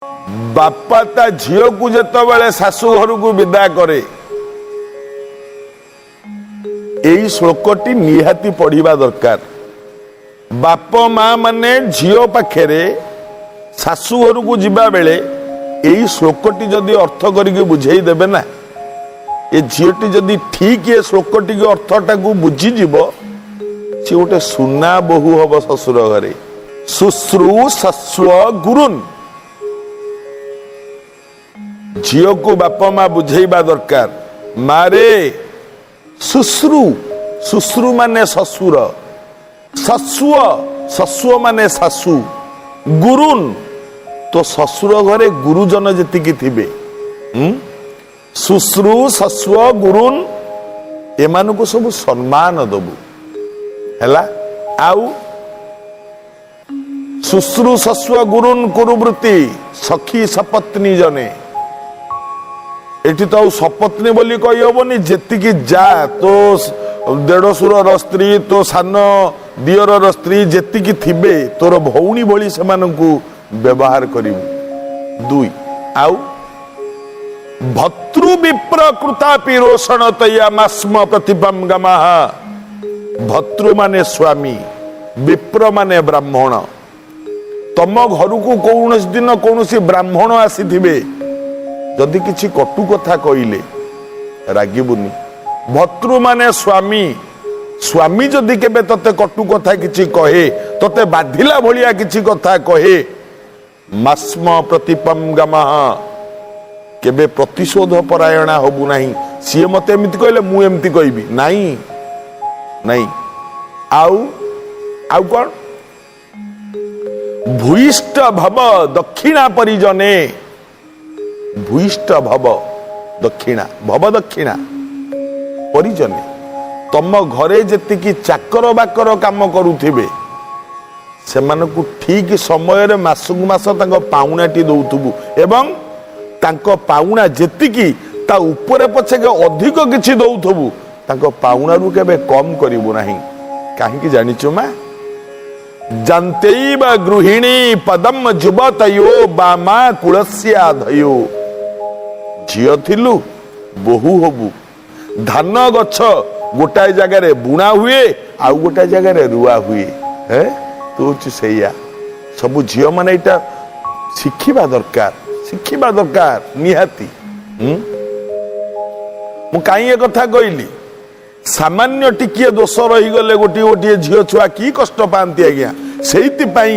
बापा ता झील को जिते शाशु घर को विदा करे यही श्लोकटी निहाती पढ़ा दरकार। बाप माँ माने झील पाखे शाशु घर को जिबा बेले यही श्लोकटी जदि अर्थ करके बुझेई देबे ना, ये झीलटी जदि ठीक ये श्लोकटी के अर्थटा को बुझीजीव सी गोटे सुना बहु हम शशुर घरे। शुश्रू शस्व गुरुन झील को बापा माँ बुझेଇବା दरकार। मारे शुश्रू शुश्रू माने ससुर, शस्व शस्व माने शाशु, गुरुन तो ससुर घरे गुरुजन जेतिकी थिबे। शुश्रू शस्व गुरुन एमान को सब सम्मान दबु हैला। आउ शुश्रू शस्व गुरुन कुरुवृत्ति सखी सपत्नी जने एठी तो सपत्नी बोली कही हबनी, जेतिकी जा तो देढ़शुर स्त्री तो सान दियर स्त्री जेतिकी थिबे तोर भौणी भली सेमानंकु व्यवहार करिवु। दुई आउ भतृ विप्र कृता पिरोषण तया मास्म प्रतिपम गमाह। भतृ माने स्वामी, विप्र माने ब्राह्मण। तम घर को कौन दिन कौन ब्राह्मण आसीथिबे जदि किछि कटु कथा कइले रागिबुनी। भतृ माने स्वामी, स्वामी जदि केबे तते कटु कथा किछि कहे तते बाधिला भलिया किछि कथा कहे मास्म प्रतिपम गमाह केबे प्रतिशोध परायणा होबु नाही। सी मते एमिति कहले मु एमिति कहबी नाही नाही। आउ आउ कोन भूयिष्ठ भव दक्षिणा परिजने। भूयिष्ठ भव दक्षिणा भव दक्षिणा परिजने तम घरे जेतिकी चाकर बाकर काम करुथिबे सेमानकु ठीक समय रे मासकु मास तांको पाउणाटी दउथुबु एवं तांको पाउणा जेतिकी ता ऊपर पछे अधिक किछि दउथुबु तांको पाउणारु केबे कम करिवु नाही। काहे कि जानिचो मा जंतेइव गृहिणी पदम जुबतयो बामा कुलस्या धयो। झियो थिलु बहु होबु। धान गछ गोटाए जगार बुणा हुए आउ गोटाए जगार रुआ हुए है तो सैया सब झियो माने एटा शिखिबा दरकार निहाती। मु काई कथा कहली सामान्य टिकिए दोष रही गले गोटी गोटी झियो छुआ की कष्ट पाती आज्ञा। सेइति पई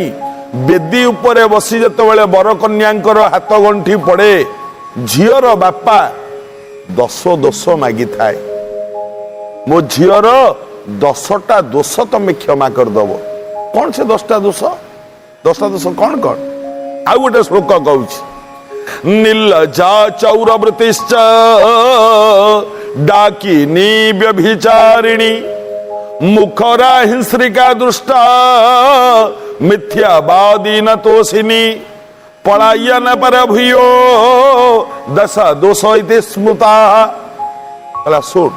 बेदी उपरे बसी जतबेले बर कन्यांकर हाथ गंठी पड़े झियर बापा दश दोष मागी थाए मो झियर 10टा दोष तमे क्षमा करदब। कौन से 10टा दोष? 10टा दोष कौन कौन? आउ गोटे श्लोक कहूँ नीलजा चौरवृतिश्च डाकिनी व्यभिचारिणी मुखरा हिंस्रिका दुष्टा मिथ्यावादी न तोषिनी पलायन पर भूयो दश दोष इति स्मृता। सुन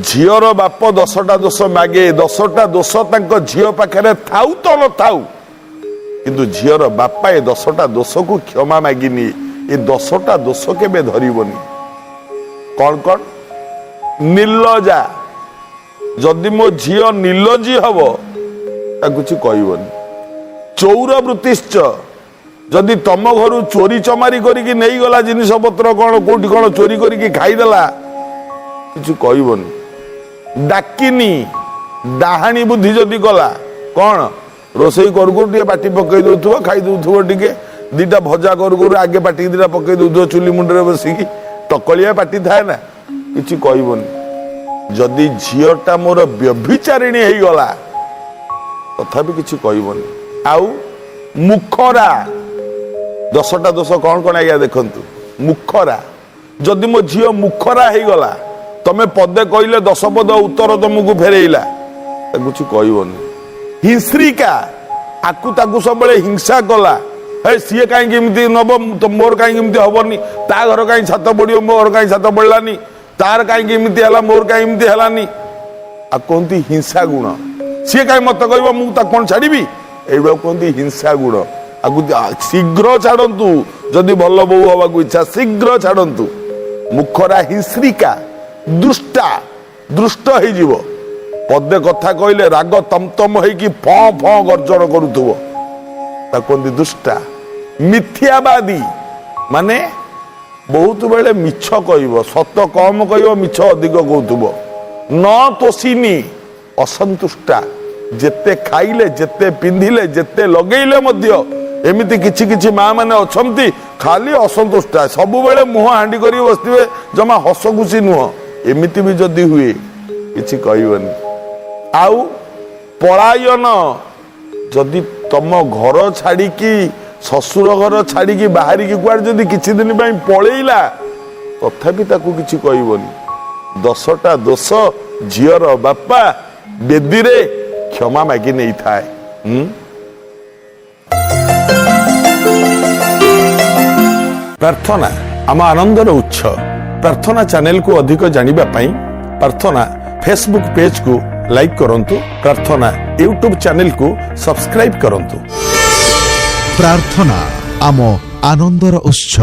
झीर बाप 10टा दोष मागे 10टा दोष तांको झील पाखे थाउ तो न थाउ किंतु झीर बापा ए 10टा दोष को क्षमा मागिनी। ए 10टा दोष केबे धरिबनी। कौन कौन? निर्लजा जदि मो झील निर्लजी हबो ता कुछ कहबनी। चौरवृत्तिश्च जदि तम घर चोरी चमारी करिकी नहीं गला जिनिस पत्र कौन कोठी कौन चोरी करिकी खाईदेला किछु कहबनी। डाकिनी डाहाणी बुद्धि जदि गला कौन रोसई कर पाटी पकई दउथुबो खाई दउथुबो टिके दीटा भजा कर आगे पाटी दीटा पकई दउथुबो चुली मुंडरे बसिकी टकलिया पाटी थाए ना किछु कहबनी। जदि झीलटा मोर व्यभिचारिणी हेई गला तथापि किछु कहबनी। आउ मुखरा 10टा दोष कौन कौन आज्ञा देखंतु। मुखरा जदि मो झील मुखरा हेई गला तमे पदे कहले 10 पद उत्तर तुमको फेरेइला कुछ कहबनी। हिंस्रिका आकु ताकु सब हिंसा कला हे सी कहीं नब तो मोर कहीं हबनी ता घर कहीं छात पड़ो मो घर कहीं छात पड़लानी तार कहीं मोर कहीं है आ कहती हिंसा गुण सी कहीं मत कह मुझे कौन छाड़ी एवं कहती हिंसा गुण शीघ्र छाड़ू जदि भल बो हवा इच्छा शीघ्र छाड़ू मुखरा हिंस्रिका दुष्टा दुष्ट हो पदे कथा कहले राग तमतम होगी फँ फँ गर्जन करुथुव दुष्टा मिथ्यावादी माने बहुत बेले मिछ कह सत कम कह मिछ अधिक कहथुव न तोषिनी असंतुष्टा जेते खाइले जेते पिंधिले जेते लगेइले मध्य एमिति किछि किछि माँ माने अछंती खाली असंतुष्टा सब बेले मुह हांडी करी बसथिबे जमा हस खुशी नुह एमिति भी जदि हुए किछि कहबनी आउ पलायन जदि तम घर छाड़ी की ससुर घर छाड़ी की बाहरी की कुआर जदि किछि दिन पई पळेइला तथापि ताकू किछि कहबनी 10टा दोष झियर बापा बेदी रे क्षमा मागी नहीं थाए। प्रार्थना आम आनंदर उत्स प्रार्थना चैनल को अधिक जानिबा पई प्रार्थना फेसबुक पेज को लाइक करंतु प्रार्थना यूट्यूब चैनल को सब्सक्राइब करंतु। प्रार्थना आम आनंदर उत्स।